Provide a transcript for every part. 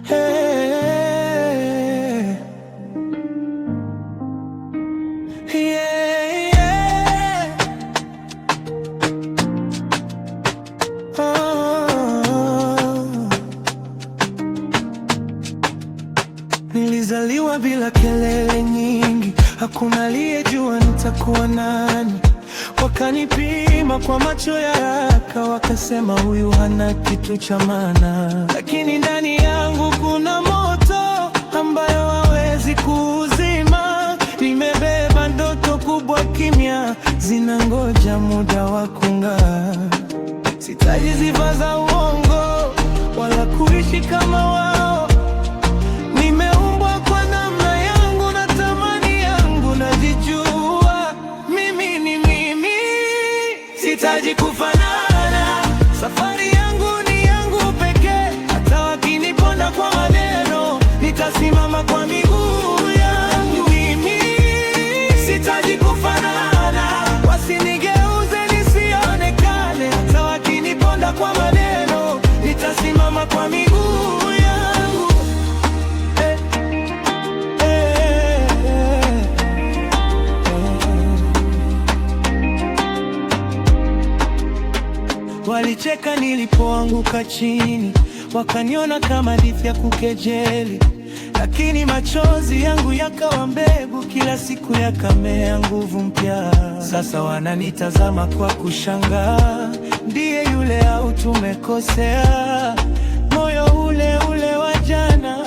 Hey. Yeah, yeah. Nilizaliwa bila kelele nyingi, hakuna aliyejua nitakuwa nani. Wakanipima kwa macho ya haraka, wakasema huyu hana kitu cha maana. Lakini ndani yangu kuna moto ambayo hawezi kuuzima. Nimebeba ndoto kubwa kimya, zinangoja muda wa kung'aa. Sitaji sifa za uongo wala kuishi kama wao. Nimeumbwa kwa namna yangu na thamani yangu najijua. Mimi ni mimi, sitaji kufanana. Safari yangu ni yangu pekee. Hata wakiniponda kwa maneno, nitasimama kwa miguu yangu. Mimi sitaji kufanana, wasinigeuze nisionekane. Hata wakiniponda kwa maneno, nitasimama kwa miguu yangu. Walicheka nilipoanguka chini, wakaniona kama hadithi ya kukejeli. Lakini machozi yangu yakawa mbegu, kila siku yakamea nguvu mpya. Sasa wananitazama kwa kushangaa, ndiye yule au tumekosea? Moyo ule ule wa jana,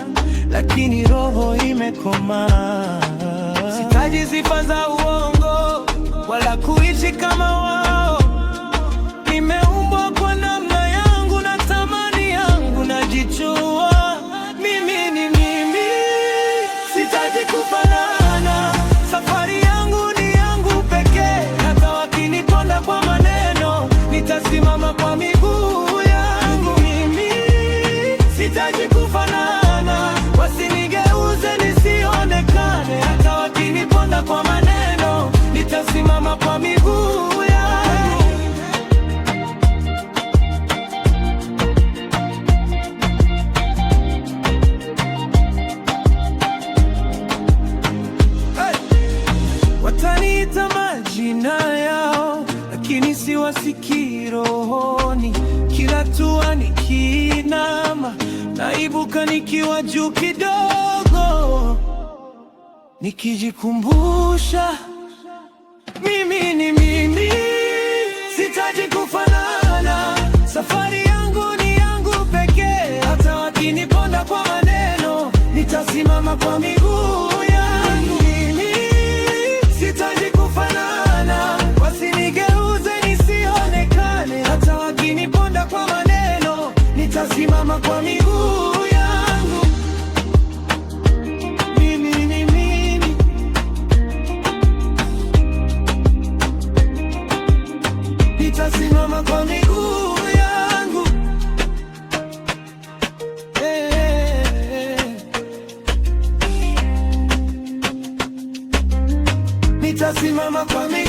lakini roho imekomaa. Sitaji sifa za uongo wala kuishi kama wao. Nimeumbwa kwa namna yangu na thamani yangu najijua. Mimi ni mimi, sitaji kufanana. Safari yangu ni yangu pekee. Hata wakiniponda kwa maneno, nitasimama kwa miguu yangu. Mimi sitaji kufanana, wasinigeuze nisionekane. Hata wakiniponda kwa maneno, nitasimama kwa miguu yangu. Wataniita majina yao, lakini siwasikii rohoni. Kila hatua nikiinama, naibuka nikiwa juu kidogo, nikijikumbusha mimi ni mimi, sitaji kufanana. Safari yangu ni yangu pekee. Hata wakiniponda kwa maneno, nitasimama kwa miguu yangu. Mimi sitaji kufanana, wasinigeuze nisionekane. Hata wakiniponda kwa maneno, nitasimama kwa miguu yangu. Mimi ni mimi, nitasimama kwa miguu yangu. Nitasimama kwa miguu.